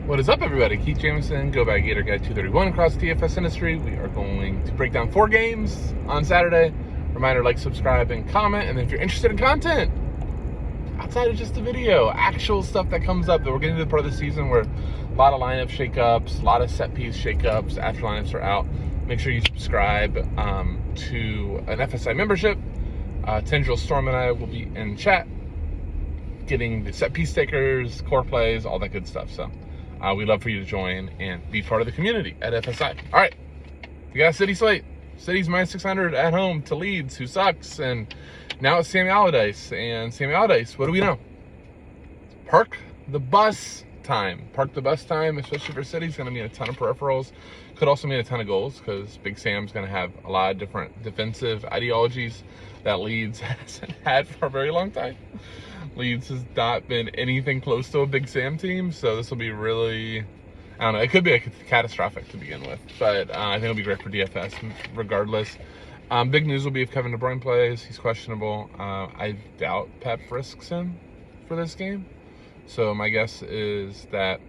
What is up, everybody? Keith Jameson, Go Bag Gator Guy 231 across the DFS industry. We are going to break down 4 games on Saturday. Reminder, like, subscribe, and comment. And if you're interested in content outside of just the video, actual stuff that comes up, that we're getting to the part of the season where a lot of lineup shakeups, a lot of set piece shakeups after lineups are out. Make sure you subscribe to an FSI membership. Tendril, Storm, and I will be in chat getting the set piece stickers, core plays, all that good stuff. So we'd love for you to join and be part of the community at FSI. All right, we got a City slate. City's minus 600 at home to Leeds, who sucks. And now it's Sammy Allardyce. And Sammy Allardyce, what do we know? Park the bus time. Park the bus time, especially for City, is going to mean a ton of peripherals. Could also mean a ton of goals because Big Sam's going to have a lot of different defensive ideologies that Leeds hasn't had for a very long time. Leeds has not been anything close to a Big Sam team, so this will be really, I don't know, it could be catastrophic to begin with, but I think it'll be great for DFS regardless. Big news will be if Kevin De Bruyne plays. He's questionable. I doubt Pep risks him for this game, so my guess is that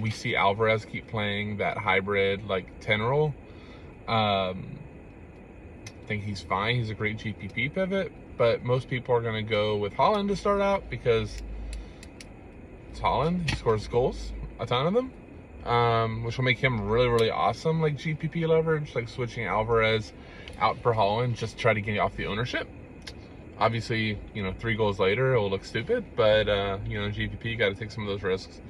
we see Alvarez keep playing that hybrid, like, 10 role. I think he's fine. He's a great GPP pivot. But most people are going to go with Haaland to start out because it's Haaland. He scores goals, a ton of them, which will make him really, really awesome, like GPP leverage, like switching Alvarez out for Haaland just to try to get off the ownership. Obviously, 3 goals later, it will look stupid, but, GPP got to take some of those risks.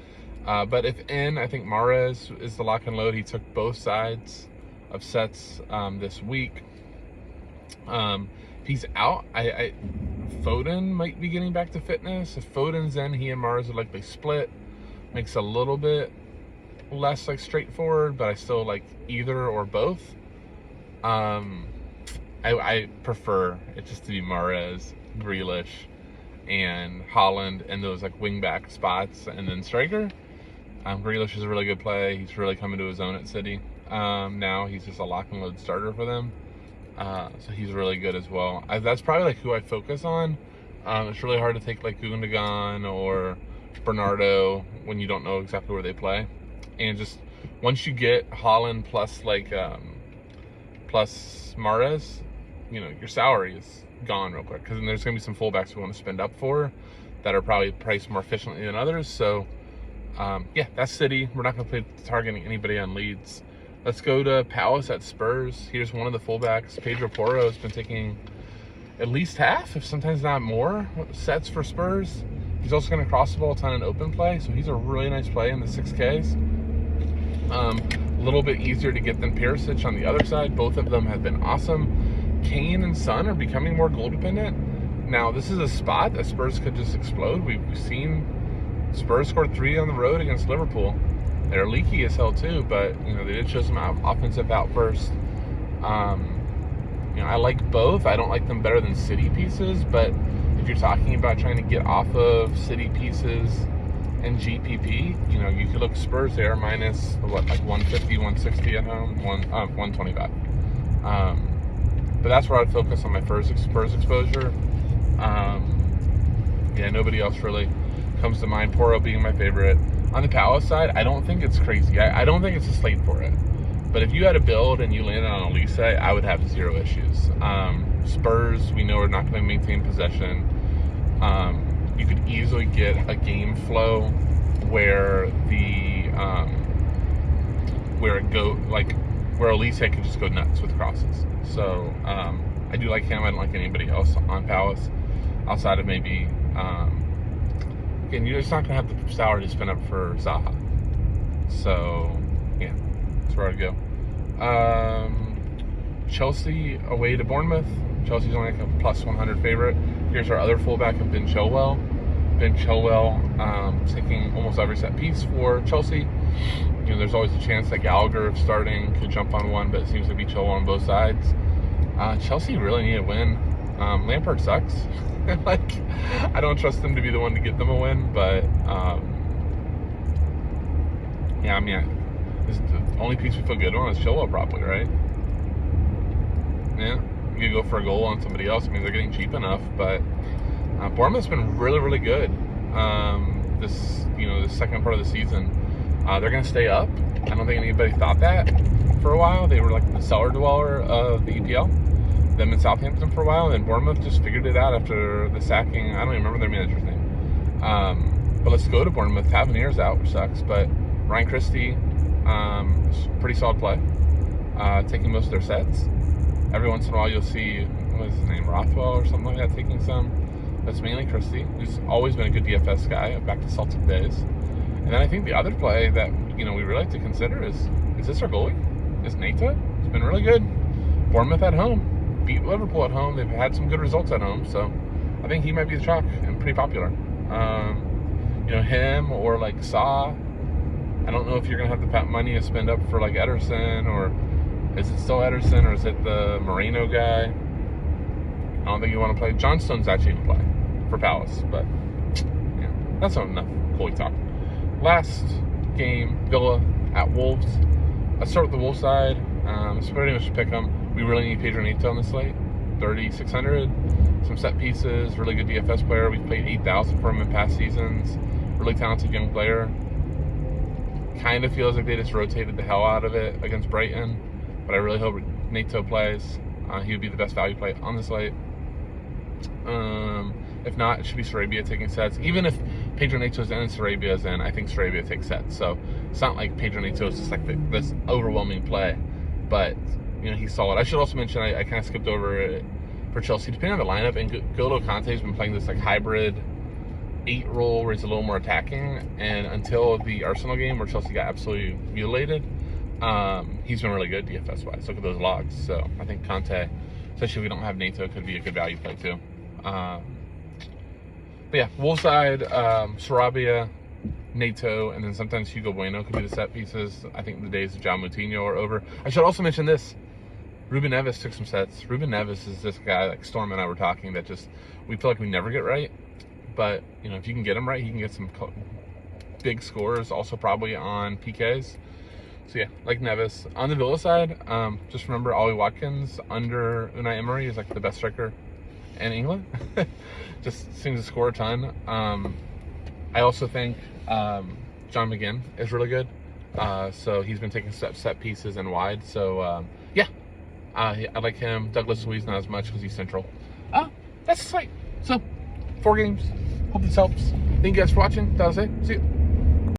But if I think Mahrez is the lock and load. He took both sides of sets this week. He's out. Foden might be getting back to fitness. If Foden's in, he and Mahrez would likely split. Makes a little bit less straightforward, but I still like either or both. I prefer it just to be Mahrez, Grealish, and Haaland in those wing back spots, and then striker. Grealish is a really good play. He's really coming to his own at City. Now he's just a lock and load starter for them. So he's really good as well. That's probably who I focus on. It's really hard to take Gundogan or Bernardo when you don't know exactly where they play. And just once you get Haaland plus plus Mahrez, your salary is gone real quick. Because then there's going to be some fullbacks we want to spend up for that are probably priced more efficiently than others. So yeah, that's City. We're not going to play targeting anybody on Leeds. Let's go to Palace at Spurs. Here's one of the fullbacks. Pedro Porro has been taking at least half, if sometimes not more, sets for Spurs. He's also going to cross the ball a ton in open play, so he's a really nice play in the 6Ks. A little bit easier to get than Perisic on the other side. Both of them have been awesome. Kane and Son are becoming more goal dependent. Now, this is a spot that Spurs could just explode. We've seen Spurs score 3 on the road against Liverpool. They're leaky as hell too, but they did show some offensive outbursts. I like both. I don't like them better than City pieces, but if you're talking about trying to get off of City pieces and GPP, you could look Spurs there minus 150, 160 at home, 125. But that's where I'd focus on my first Spurs exposure. Yeah, nobody else really comes to mind. Porro being my favorite. On the Palace side, I don't think it's crazy. I don't think it's a slate for it. But if you had a build and you landed on Elise, I would have 0 issues. Spurs, we know, are not going to maintain possession. You could easily get a game flow where where Elise could just go nuts with crosses. So I do like him. I don't like anybody else on Palace outside of maybe. Again, you're just not going to have the salary to spend up for Zaha. So, yeah, that's where I'd go. Chelsea away to Bournemouth. Chelsea's only a plus 100 favorite. Here's our other fullback of Ben Chilwell. Ben Chilwell taking almost every set piece for Chelsea. There's always a chance that Gallagher, if starting, could jump on one, but it seems to be Chilwell on both sides. Chelsea really need a win. Lampard sucks. I don't trust him to be the one to get them a win, but yeah, the only piece we feel good on is Chilwell, probably, right? Yeah, you go for a goal on somebody else. They're getting cheap enough, but Bournemouth's been really, really good. this, the second part of the season. They're going to stay up. I don't think anybody thought that for a while. They were like the cellar dweller of the EPL. Them in Southampton for a while, and then Bournemouth just figured it out after the sacking. I don't even remember their manager's name. But let's go to Bournemouth. Tavernier's out, which sucks. But Ryan Christie, pretty solid play. Taking most of their sets. Every once in a while you'll see, what is his name, Rothwell or something like that, taking some. That's mainly Christie, who's always been a good DFS guy, back to Celtic days. And then I think the other play that, we really like to consider is this our goalie? Is Neto? It's been really good. Bournemouth at home. Beat Liverpool at home. They've had some good results at home, so I think he might be the chalk and pretty popular. Him or like Saw. I don't know if you're gonna have the money to spend up for like Ederson, or is it still Ederson, or is it the Moreno guy? I don't think you want to play. Johnstone's actually gonna play for Palace, but yeah, that's not enough goalie talk. Last game, Villa at Wolves. Let's start with the Wolves side. It's pretty much a pick 'em. We really need Pedro Neto on the slate. 3,600. Some set pieces. Really good DFS player. We've played 8,000 for him in past seasons. Really talented young player. Kind of feels like they just rotated the hell out of it against Brighton. But I really hope Neto plays. He would be the best value play on the slate. If not, it should be Sarabia taking sets. Even if Pedro Neto's in and Sarabia's in, I think Sarabia takes sets. So it's not like Pedro Neto is just like this overwhelming play. But he's solid. I should also mention, I kind of skipped over it for Chelsea. Depending on the lineup, and N'Golo Kante's been playing this like hybrid 8 role where he's a little more attacking. And until the Arsenal game where Chelsea got absolutely mutilated, he's been really good DFS wise. Look at those logs. So I think Kante, especially if we don't have Neto, could be a good value play too. But yeah, Wolves side, Sarabia, Neto, and then sometimes Hugo Bueno could be the set pieces. I think the days of John Moutinho are over. I should also mention this. Ruben Neves took some sets. Ruben Neves is this guy, like Storm and I were talking, that just, we feel like we never get right. But, if you can get him right, he can get some big scores, also probably on PKs. So yeah, like Neves. On the Villa side, just remember Ollie Watkins under Unai Emery is like the best striker in England. Just seems to score a ton. I also think John McGinn is really good. So he's been taking set pieces and wide. So yeah, I like him. Douglas Luiz not as much because he's central. That's the slate. So 4 games. Hope this helps. Thank you guys for watching. That was it. See you.